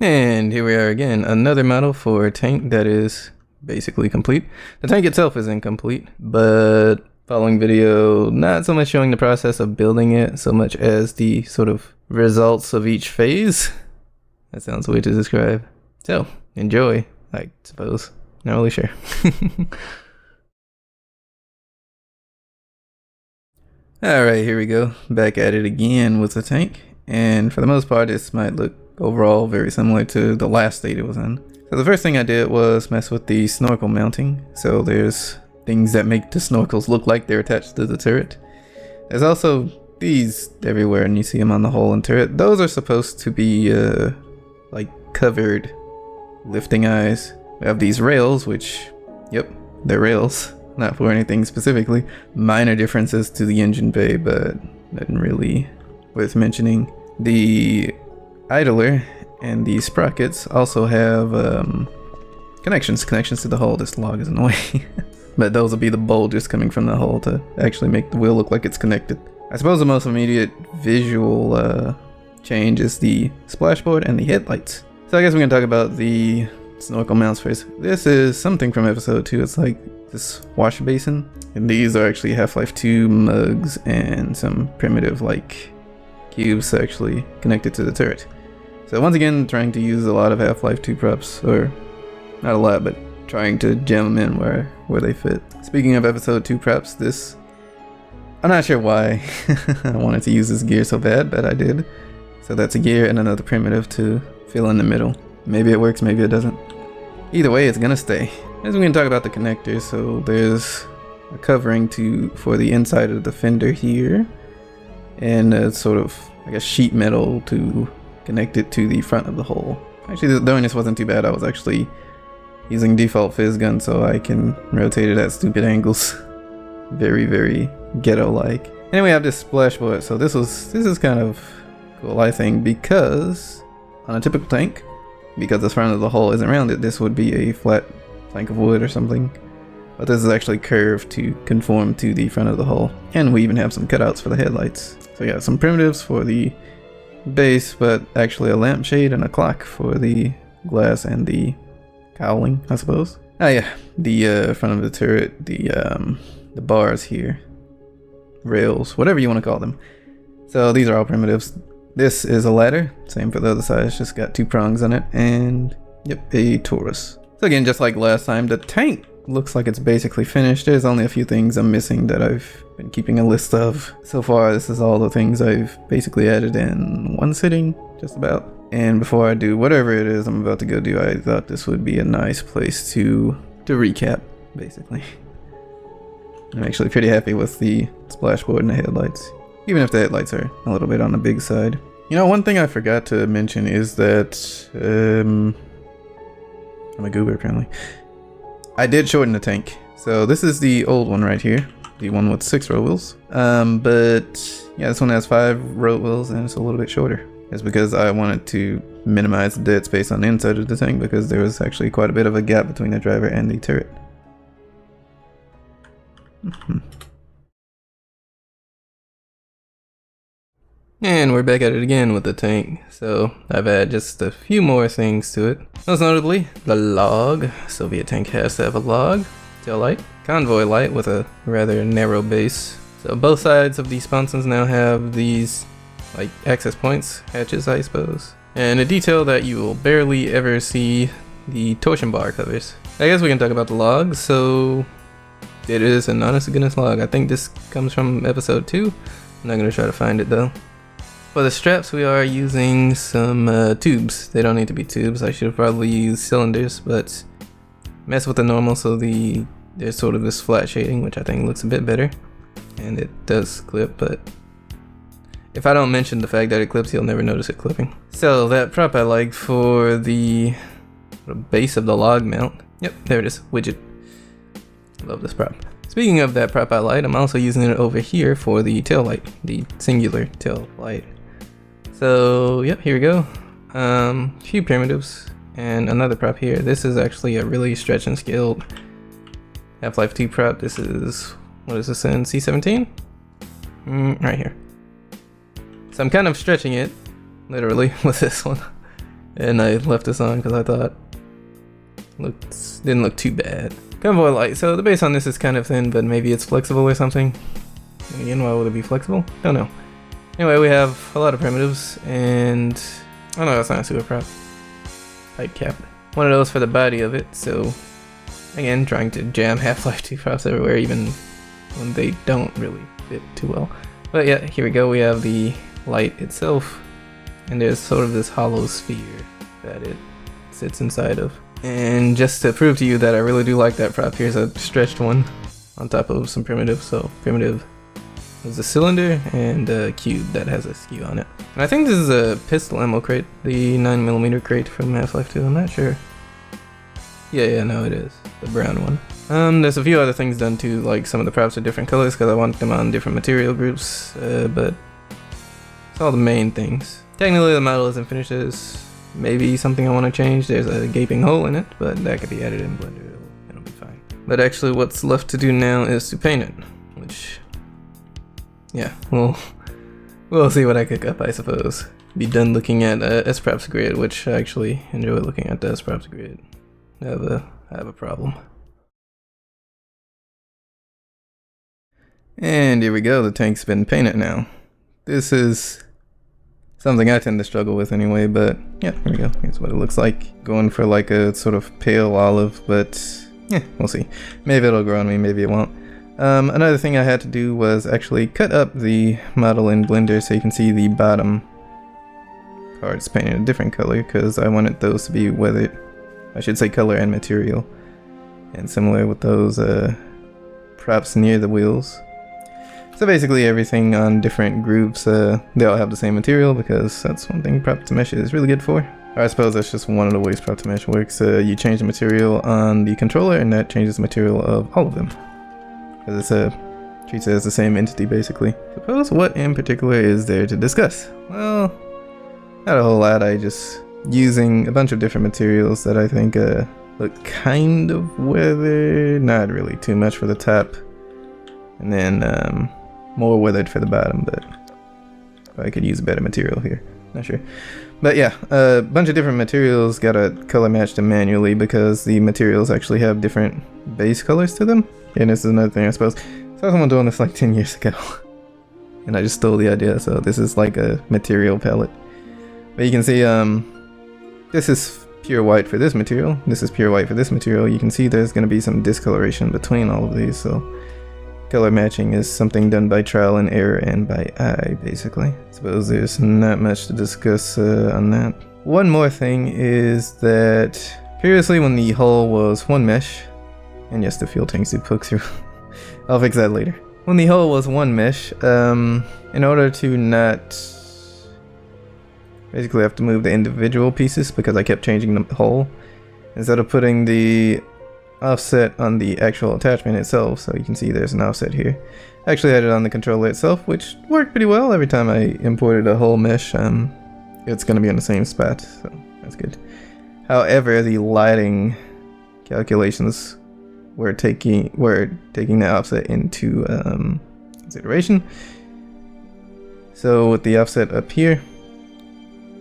And here we are again, another model for a tank that is basically complete. The tank itself is incomplete, but following video, not so much showing the process of building it, so much as the sort of results of each phase. That sounds weird to describe. So, enjoy, I suppose. Not really sure. Alright, here we go. Back at it again with the tank. And for the most part, this might look overall very similar to the last state it was in. So the first thing I did was mess with the snorkel mounting. So there's things that make the snorkels look like they're attached to the turret. There's also these everywhere, and you see them on the hull and turret. Those are supposed to be like covered lifting eyes. We have these rails, which, yep, they're rails. Not for anything specifically. Minor differences to the engine bay, but nothing really worth mentioning. The idler and the sprockets also have connections to the hull. This log is in the way. But those will be the bulges coming from the hull to actually make the wheel look like it's connected. I suppose the most immediate visual change is the splashboard and the headlights. So I guess we can talk about the snorkel mounts first. This is something from episode 2. It's like this wash basin. And these are actually Half-Life 2 mugs and some primitive like cubes actually connected to the turret. So once again, trying to use a lot of Half-Life 2 props, or not a lot, but trying to jam them in where they fit. Speaking of episode 2 props, this, I'm not sure why I wanted to use this gear so bad, but I did. So that's a gear and another primitive to fill in the middle. Maybe it works, maybe it doesn't. Either way, it's gonna stay. As we're gonna talk about the connectors, so there's a covering for the inside of the fender here, and a sort of, I guess, sheet metal to connect it to the front of the hull. Actually, doing this wasn't too bad. I was actually using default fizz gun, so I can rotate it at stupid angles. Very, very ghetto-like. Anyway, I have this splashboard, so this is kind of cool, I think, because on a typical tank, because the front of the hull isn't rounded, this would be a flat plank of wood or something. But this is actually curved to conform to the front of the hull. And we even have some cutouts for the headlights. So yeah, some primitives for the base, but actually a lampshade and a clock for the glass and the cowling, I suppose. Ah yeah, the front of the turret, the bars here, rails, whatever you want to call them. So these are all primitives. This is a ladder, same for the other side, it's just got 2 prongs on it, and yep, a Taurus. So again, just like last time, the tank looks like it's basically finished. There's only a few things I'm missing that I've been keeping a list of. So far, this is all the things I've basically added in one sitting, just about. And before I do whatever it is I'm about to go do, I thought this would be a nice place to recap, basically. I'm actually pretty happy with the splashboard and the headlights, even if the headlights are a little bit on the big side. You know, one thing I forgot to mention is that, I'm a goober apparently. I did shorten the tank. So this is the old one right here, the one with 6 road wheels. But yeah, this one has 5 road wheels and it's a little bit shorter. It's because I wanted to minimize the dead space on the inside of the tank, because there was actually quite a bit of a gap between the driver and the turret. And we're back at it again with the tank. So I've added just a few more things to it. Most notably, the log. Soviet tank has to have a log. Tail light. Convoy light with a rather narrow base. So both sides of these sponsons now have these like access points, hatches I suppose. And a detail that you will barely ever see, the torsion bar covers. I guess we can talk about the log. So it is an honest to goodness log. I think this comes from episode 2. I'm not gonna try to find it though. For the straps, we are using some tubes. They don't need to be tubes. I should have probably used cylinders, but mess with the normal, so there's sort of this flat shading, which I think looks a bit better. And it does clip, but if I don't mention the fact that it clips, you'll never notice it clipping. So that prop I like for the base of the log mount. Yep, there it is, widget. Love this prop. Speaking of that prop I like, I'm also using it over here for the tail light, the singular tail light. So yep, here we go. Few primitives and another prop here. This is actually a really stretch and scaled Half-Life 2 prop. This is, what is this in, C17? Right here. So I'm kind of stretching it, literally, with this one. and I left this on because I thought didn't look too bad. Convoy light. So the base on this is kind of thin, but maybe it's flexible or something. And again, why would it be flexible? Don't know. Anyway, we have a lot of primitives, and oh no, that's not a super prop. Pipe cap. One of those for the body of it. So again, trying to jam Half-Life 2 props everywhere, even when they don't really fit too well. But yeah, here we go. We have the light itself, and there's sort of this hollow sphere that it sits inside of. And just to prove to you that I really do like that prop, here's a stretched one on top of some primitive. So primitive is a cylinder and a cube that has a skew on it. And I think this is a pistol ammo crate, the 9mm crate from Half-Life 2. I'm not sure. Yeah, no, it is the brown one. There's a few other things done too, like some of the props are different colors because I want them on different material groups, but it's all the main things. Technically the model isn't finished. There's maybe something I want to change. There's a gaping hole in it, but that could be added in Blender. It'll be fine. But actually what's left to do now is to paint it, which, yeah, we'll see what I cook up, I suppose. Be done looking at S-Props grid, which I actually enjoy looking at the S-Props grid. I have a problem. And here we go, the tank's been painted now. This is something I tend to struggle with anyway, but yeah, here we go. Here's what it looks like. Going for like a sort of pale olive, but yeah, we'll see. Maybe it'll grow on me, maybe it won't. Another thing I had to do was actually cut up the model in Blender so you can see the bottom parts painted a different color, because I wanted those to be weathered. I should say color and material. And similar with those props near the wheels. So basically everything on different groups, they all have the same material, because that's one thing prop to mesh is really good for. Or I suppose that's just one of the ways prop to mesh works. You change the material on the controller and that changes the material of all of them. Because it's treats it as the same entity basically. Suppose what in particular is there to discuss? Well, not a whole lot. I just using a bunch of different materials that I think look kind of weathered, not really too much for the top, and then more weathered for the bottom, but I could use better material here, not sure. But yeah, a bunch of different materials, gotta color match them manually because the materials actually have different base colors to them. And this is another thing I suppose. I saw someone doing this like 10 years ago and I just stole the idea, so this is like a material palette. But you can see this is pure white for this material, this is pure white for this material. You can see there's going to be some discoloration between all of these, so color matching is something done by trial and error and by eye, basically. Suppose there's not much to discuss on that. One more thing is that previously when the hull was one mesh, and yes, the fuel tanks do poke through, I'll fix that later. When the hull was one mesh, in order to not basically have to move the individual pieces because I kept changing the hull, instead of putting the offset on the actual attachment itself, so you can see there's an offset here. I actually had it on the controller itself, which worked pretty well. Every time I imported a whole mesh, it's going to be on the same spot, so that's good. However, the lighting calculations were taking the offset into consideration. So with the offset up here,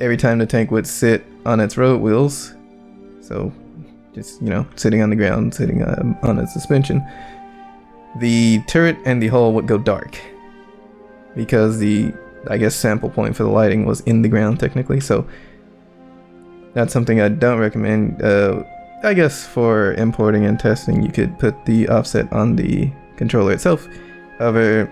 every time the tank would sit on its road wheels, so just, you know, sitting on the ground, sitting on its suspension, the turret and the hull would go dark because the, I guess, sample point for the lighting was in the ground technically. So that's something I don't recommend. I guess for importing and testing, you could put the offset on the controller itself. However,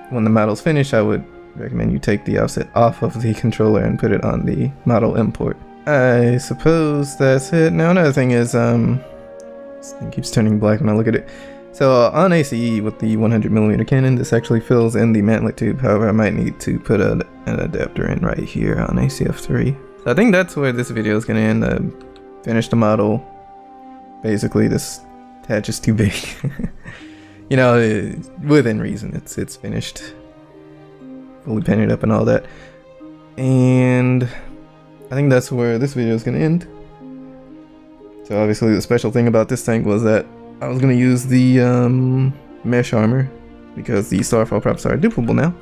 when the model's finished, I would recommend you take the offset off of the controller and put it on the model import. I suppose that's it. Now another thing is, this thing keeps turning black when I look at it. So on ACE with the 100mm cannon, this actually fills in the mantlet tube. However, I might need to put an adapter in right here on ACF3. So I think that's where this video is going to end. Finish the model. Basically, this attach is too big. You know, within reason, it's finished. Fully painted up and all that. And I think that's where this video is going to end. So obviously the special thing about this tank was that I was going to use the mesh armor because the starfall props are duplicable now.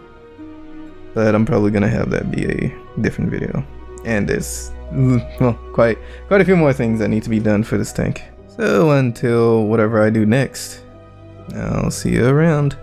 But I'm probably going to have that be a different video. And there's well, quite a few more things that need to be done for this tank. So until whatever I do next, I'll see you around.